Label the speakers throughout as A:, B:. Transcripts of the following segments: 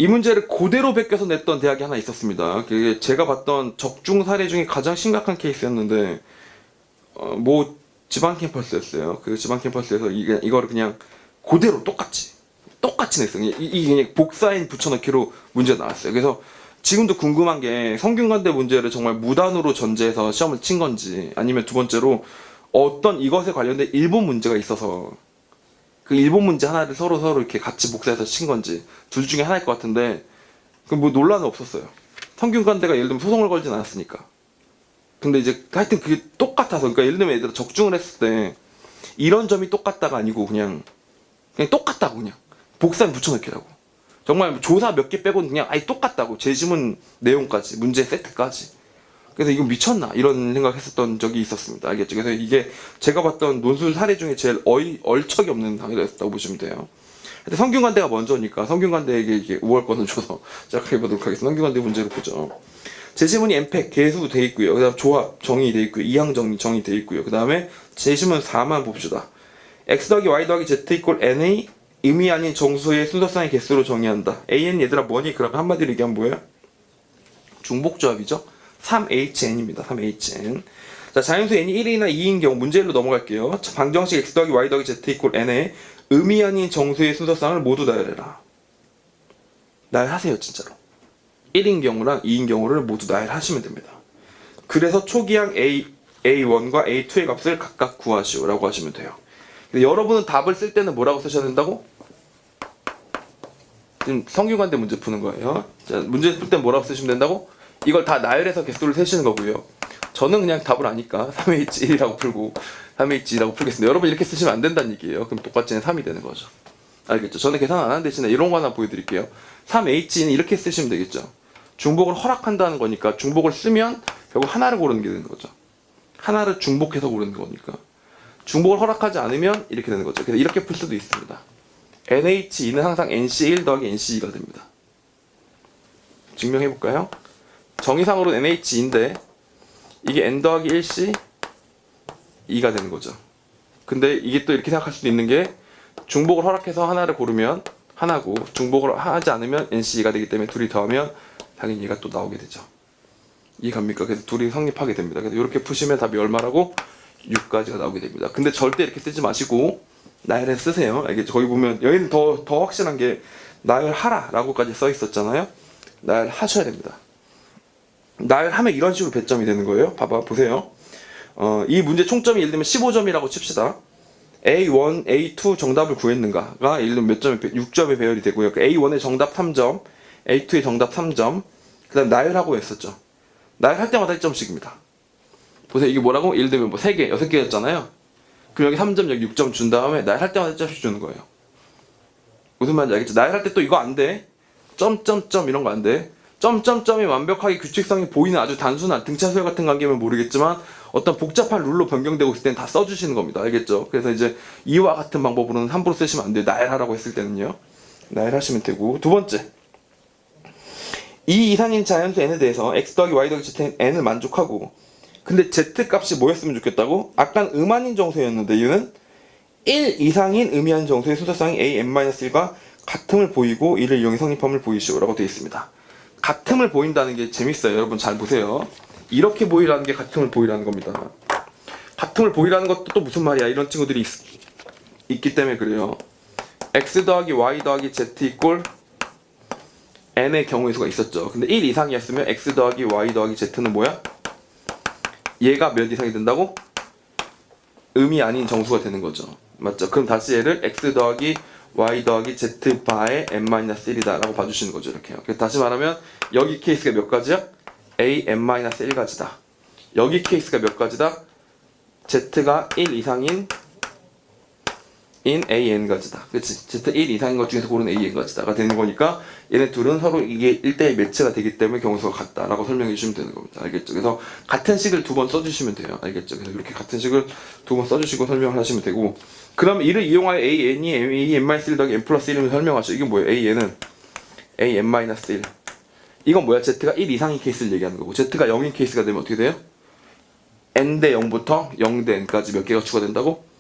A: 이 문제를 그대로 베껴서 냈던 대학이 하나 있었습니다. 그게 제가 봤던 적중 사례 중에 가장 심각한 케이스였는데, 뭐 지방 캠퍼스였어요. 그 지방 캠퍼스에서 이거를 그냥 그대로 똑같이 냈어요. 이게 그냥 복사인 붙여넣기로 문제가 나왔어요. 그래서 지금도 궁금한 게 성균관대 문제를 정말 무단으로 전제해서 시험을 친 건지, 아니면 두 번째로 어떤 이것에 관련된 일본 문제가 있어서 그 일본 문제 하나를 서로 이렇게 같이 복사해서 친 건지, 둘 중에 하나일 것 같은데, 그 뭐 논란은 없었어요. 성균관대가 예를 들면 소송을 걸진 않았으니까. 근데 이제 하여튼 그게 똑같아서, 그러니까 예를 들면 얘들아 적중을 했을 때 이런 점이 똑같다가 아니고 그냥 똑같다고, 그냥 복사는 붙여넣기라고. 정말 조사 몇 개 빼고는 그냥 아예 똑같다고. 제시문 내용까지, 문제 세트까지. 그래서 이거 미쳤나 이런 생각했었던 적이 있었습니다. 알겠죠? 그래서 이게 제가 봤던 논술 사례 중에 제일 얼척이 없는 당이었다고 보시면 돼요. 근데 성균관대가 먼저니까 성균관대에게 이게 5월권을 줘서 시작해보도록 하겠습니다. 성균관대 문제를 보죠. 제시문이 엠팩 개수 돼 있고요. 그다음 조합 정의 돼 있고요. 이항 정의 돼 있고요. 그다음에 제시문 4만 봅시다. x 더하기 y 더하기 z 이꼴 n의 의미 아닌 정수의 순서상의 개수로 정의한다. an 얘들아 뭐니? 그럼 한마디로 얘기하면 뭐예요? 중복조합이죠. 3HN입니다. 3HN. 자, 자연수 n이 1이나 2인 경우 문제로 넘어갈게요. 자, 방정식 x 더하기 y 더하기 z 이꼴 n의 의미 아닌 정수의 순서상을 모두 나열해라. 나열하세요, 진짜로. 1인 경우랑 2인 경우를 모두 나열하시면 됩니다. 그래서 초기항 A1과 A2의 값을 각각 구하시오 라고 하시면 돼요. 근데 여러분은 답을 쓸 때는 뭐라고 쓰셔야 된다고? 지금 성균관대 문제 푸는 거예요. 자, 문제 풀 때는 뭐라고 쓰시면 된다고? 이걸 다 나열해서 개수를 세시는 거고요. 저는 그냥 답을 아니까 3H1이라고 풀고 3H2라고 풀겠습니다. 여러분 이렇게 쓰시면 안 된다는 얘기예요. 그럼 똑같이는 3이 되는 거죠. 알겠죠? 저는 계산 안 하는 대신에 이런 거 하나 보여드릴게요. 3H는 이렇게 쓰시면 되겠죠. 중복을 허락한다는 거니까 중복을 쓰면 결국 하나를 고르는 게 되는 거죠. 하나를 중복해서 고르는 거니까. 중복을 허락하지 않으면 이렇게 되는 거죠. 그래서 이렇게 풀 수도 있습니다. NH2는 항상 NC1 더하기 NC2가 됩니다. 증명해볼까요? 정의상으로 NH2인데 이게 N 더하기 1C 2가 되는 거죠. 근데 이게 또 이렇게 생각할 수도 있는 게 중복을 허락해서 하나를 고르면 하나고 중복을 하지 않으면 NC2가 되기 때문에 둘이 더하면 당연히 얘가 또 나오게 되죠. 이해갑니까? 그래서 둘이 성립하게 됩니다. 그래서 이렇게 푸시면 답이 얼마라고? 6까지가 나오게 됩니다. 근데 절대 이렇게 쓰지 마시고 나열해 쓰세요. 알겠죠? 거기 보면 여기는 더 확실한 게 나열하라 라고까지 써 있었잖아요. 나열하셔야 됩니다. 나열하면 이런 식으로 배점이 되는 거예요. 봐봐, 보세요. 이 문제 총점이 예를 들면 15점이라고 칩시다. A1, A2 정답을 구했는가가 예를 들면 몇 점에 6점에 배열이 되고요. A1의 정답 3점, A2의 정답 3점, 그 다음 나열하고 했었죠. 나열할 때마다 1점씩입니다. 보세요. 이게 뭐라고? 예를 들면 뭐 3개, 6개였잖아요. 그럼 여기 3점, 여기 6점 준 다음에 나열할 때마다 1점씩 주는 거예요. 무슨 말인지 알겠죠? 나열할 때 또 이거 안 돼. 점점점 이런 거 안 돼. 점점점이 완벽하게 규칙성이 보이는 아주 단순한 등차수열 같은 관계면 모르겠지만 어떤 복잡한 룰로 변경되고 있을 때는 다 써주시는 겁니다. 알겠죠? 그래서 이제 이와 같은 방법으로는 함부로 쓰시면 안 돼요. 나열하라고 했을 때는요. 나열하시면 되고. 두 번째, 이 이상인 자연수 n에 대해서 x 더하기 y 더하기 z n을 만족하고, 근데 z 값이 뭐였으면 좋겠다고? 아까는 음아닌 정수였는데 얘는 1 이상인 의미한 정수의 순서상이 a n-1과 같음을 보이고 이를 이용해 성립함을 보이시오 라고 되어 있습니다. 같음을 보인다는 게 재밌어요. 여러분 잘 보세요. 이렇게 보이라는 게 같음을 보이라는 겁니다. 같음을 보이라는 것도 또 무슨 말이야. 이런 친구들이 있기 때문에 그래요. x 더하기 y 더하기 z 이꼴 n의 경우의 수가 있었죠. 근데 1 이상이었으면 x 더하기 y 더하기 z는 뭐야? 얘가 몇 이상이 된다고? 음이 아닌 정수가 되는 거죠. 맞죠? 그럼 다시 얘를 x 더하기 y 더하기 z 바의 n-1이다 라고 봐주시는 거죠. 이렇게요. 그래서 다시 말하면 여기 케이스가 몇 가지야? a n-1가지다. 여기 케이스가 몇 가지다? z가 1 이상인 AN가지다. 그치? Z 1 이상인 것 중에서 고른 AN가지다가 되는 거니까 얘네 둘은 서로 이게 1대1 매치가 되기 때문에 경우수가 같다라고 설명해 주시면 되는 겁니다. 알겠죠? 그래서 같은 식을 두 번 써주시면 돼요. 알겠죠? 그래서 이렇게 같은 식을 두 번 써주시고 설명을 하시면 되고, 그럼 이를 이용하여 AN이 AN-1 더하기 N 플러스 1을 설명하죠. 이게 뭐예요? AN은 AN-1. 이건 뭐야? Z가 1 이상인 케이스를 얘기하는 거고, Z가 0인 케이스가 되면 어떻게 돼요? N 대 0부터 0 대 N까지 몇 개가 추가된다고?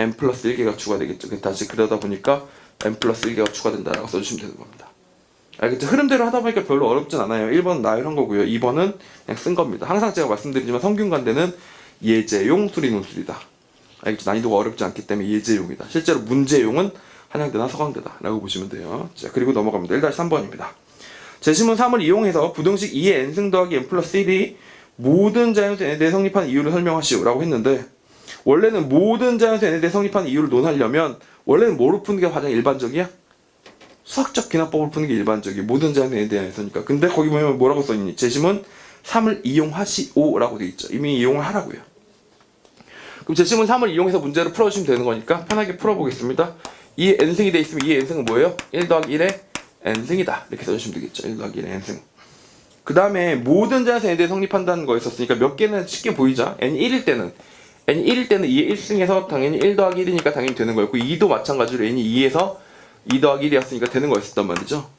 A: n 플러스 1개가 추가되겠죠. 다시 그러다 보니까 n 플러스 1개가 추가된다라고 써주시면 되는 겁니다. 알겠죠? 흐름대로 하다 보니까 별로 어렵진 않아요. 1번은 나열한 거고요. 2번은 그냥 쓴 겁니다. 항상 제가 말씀드리지만 성균관대는 예제용 수리논술이다. 알겠죠? 난이도가 어렵지 않기 때문에 예제용이다. 실제로 문제용은 한양대나 서강대다 라고 보시면 돼요. 자, 그리고 넘어갑니다. 1-3번입니다. 제시문 3을 이용해서 부등식 2의 n승 더하기 n 플러스 1이 모든 자연수 n에 대해 성립하는 이유를 설명하시오 라고 했는데, 원래는 모든 자연수 n에 대해 성립하는 이유를 논하려면 원래는 뭐로 푸는 게 가장 일반적이야? 수학적 기납법을 푸는 게 일반적이야. 모든 자연수 n에 대해서니까. 근데 거기 보면 뭐라고 써있니? 제시문 3을 이용하시오 라고 돼 있죠. 이미 이용을 하라고요. 그럼 제시문 3을 이용해서 문제를 풀어주시면 되는 거니까 편하게 풀어보겠습니다. 2의 n승이 돼 있으면 2의 n승은 뭐예요? 1 더하기 1의 n승이다 이렇게 써주시면 되겠죠. 1 더하기 1의 n승. 그 다음에 모든 자연수 n에 대해 성립한다는 거 있었으니까 몇 개는 쉽게 보이자. n이 1일 때는 2의 1승에서 당연히 1 더하기 1이니까 당연히 되는 거였고, 2도 마찬가지로 n이 2에서 2 더하기 1이었으니까 되는 거였단 말이죠.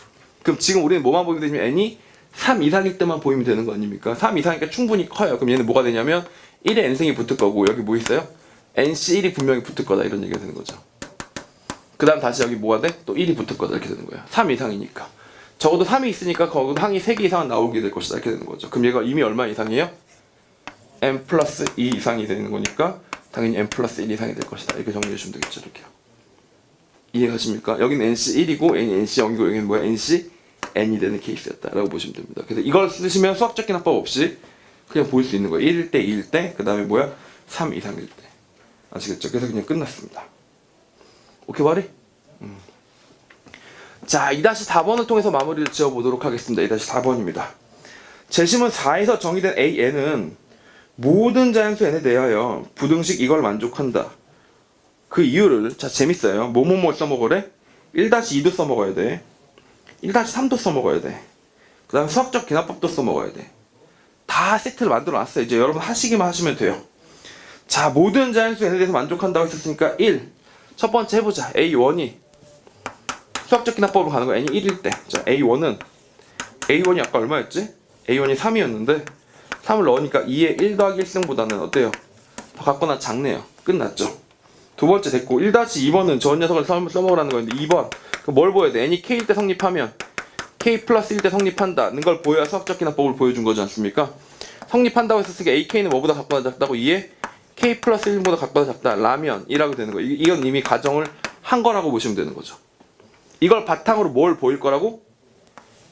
A: 그럼 지금 우리는 뭐만 보이면 되냐면 n이 3 이상일 때만 보이면 되는 거 아닙니까? 3 이상이니까 충분히 커요. 그럼 얘는 뭐가 되냐면 1의 n승이 붙을 거고, 여기 뭐 있어요? nc1이 분명히 붙을 거다 이런 얘기가 되는 거죠. 그 다음 다시 여기 뭐가 돼? 또 1이 붙을 거다 이렇게 되는 거야. 3 이상이니까. 적어도 3이 있으니까 거기도 항이 3개 이상은 나오게 될 것이다 이렇게 되는 거죠. 그럼 얘가 이미 얼마 이상이에요? n 플러스 2 이상이 되는 거니까 당연히 n 플러스 1 이상이 될 것이다 이렇게 정리해 주시면 되겠죠. 이렇게요. 이해가십니까? 여기는 nc1이고 n이 nc0이고 여기는 뭐야? ncn이 되는 케이스였다 라고 보시면 됩니다. 그래서 이걸 쓰시면 수학적 기납법 없이 그냥 보일 수 있는 거예요. 1일 때, 2일 때, 그 다음에 뭐야? 3 이상일 때. 아시겠죠? 그래서 그냥 끝났습니다. 오케이 말이? 자, 2-4번을 통해서 마무리를 지어보도록 하겠습니다. 2-4번입니다. 제시문 4에서 정의된 AN은 모든 자연수 n에 대하여 부등식 이걸 만족한다. 그 이유를, 자, 재밌어요. 뭐뭐뭐 써먹으래? 1-2도 써먹어야 돼. 1-3도 써먹어야 돼. 그 다음에 수학적 기납법도 써먹어야 돼. 다 세트를 만들어 놨어요. 이제 여러분 하시기만 하시면 돼요. 자, 모든 자연수 n에 대해서 만족한다고 했었으니까 1. 첫 번째 해보자. A1이 수학적 기납법으로 가는 거 n이 1일 때. 자, A1이 아까 얼마였지? A1이 3이었는데 3을 넣으니까 2의 1 더하기 1승보다는 어때요? 더 같거나 작네요. 끝났죠. 두 번째 됐고, 1-2번은 저 녀석을 써먹으라는 거였는데 2번 그럼 뭘 보여야 돼? n이 k일 때 성립하면 k 플러스 1 때 성립한다는 걸 보여야 수학적 기납법을 보여준 거지 않습니까? 성립한다고 했었으니까 ak는 뭐보다 같거나 작다고 2에 k 플러스 1보다 같거나 작다 라면이라고 되는 거예요. 이건 이미 가정을 한 거라고 보시면 되는 거죠. 이걸 바탕으로 뭘 보일 거라고?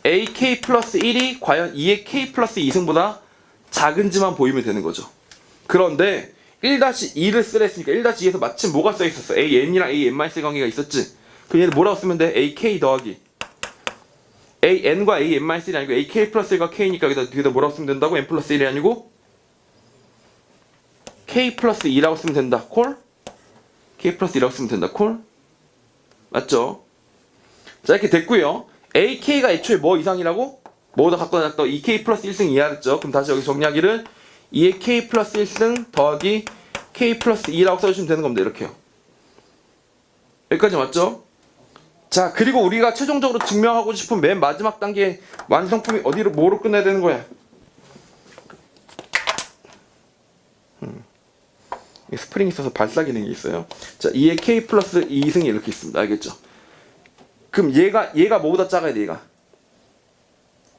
A: ak 플러스 1이 과연 2의 k 플러스 2승보다 작은지만 보이면 되는 거죠. 그런데 1-2를 쓰라 했으니까 1-2에서 마침 뭐가 써있었어? an이랑 an-의 관계가 있었지. 그럼 얘는 뭐라고 쓰면 돼? ak 더하기 an과 an-1이 아니고 ak 플러스 1과 k니까 여기다 뭐라고 쓰면 된다고? n 플러스 1이 아니고 k 플러스 2라고 쓰면 된다. 콜? k 플러스 2라고 쓰면 된다. 콜? 맞죠? 자, 이렇게 됐고요. ak가 애초에 뭐 이상이라고? 뭐보다 같거나 작다고 2k 플러스 1승 이하였죠. 그럼 다시 여기 정리하기를 2의 k 플러스 1승 더하기 k 플러스 2라고 써주시면 되는 겁니다. 이렇게요. 여기까지 맞죠? 자, 그리고 우리가 최종적으로 증명하고 싶은 맨 마지막 단계 완성품이 어디로 뭐로 끝내야 되는 거야? 스프링이 있어서 발사 기능이 있어요. 자, 2의 k 플러스 2승이 이렇게 있습니다. 알겠죠? 그럼 얘가 뭐보다 작아야 돼? 얘가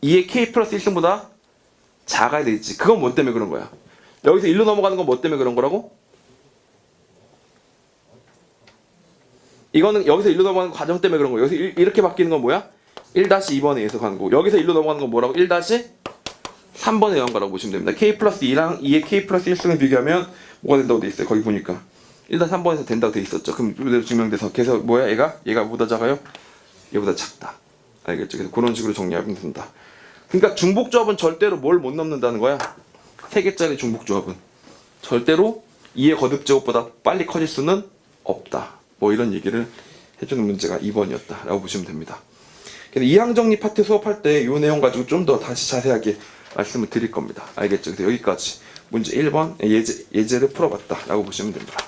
A: 2의 k 플러스 1승보다 작아야 되겠지. 그건 뭐 때문에 그런 거야? 여기서 1로 넘어가는 건 뭐 때문에 그런 거라고? 이거는 여기서 1로 넘어가는 과정 때문에 그런 거야. 여기서 이렇게 바뀌는 건 뭐야? 1-2번에 의해서 가는 거고, 여기서 1로 넘어가는 건 뭐라고? 1-3번에 의한 거라고 보시면 됩니다. k 플러스 2랑 2의 k 플러스 1승을 비교하면 뭐가 된다고 돼 있어요. 거기 보니까 1-3번에서 된다고 돼 있었죠. 그럼 그대로 증명돼서 그래서 뭐야? 얘가 뭐보다 작아요? 얘보다 작다. 알겠죠? 그래서 그런 식으로 정리하면 된다. 그러니까 중복조합은 절대로 뭘 못 넘는다는 거야. 3개짜리 중복조합은 절대로 2의 거듭제곱보다 빨리 커질 수는 없다. 뭐 이런 얘기를 해주는 문제가 2번이었다 라고 보시면 됩니다. 이항정리 파트 수업할 때 이 내용 가지고 좀 더 다시 자세하게 말씀을 드릴 겁니다. 알겠죠? 그래서 여기까지 문제 1번 예제를 풀어봤다 라고 보시면 됩니다.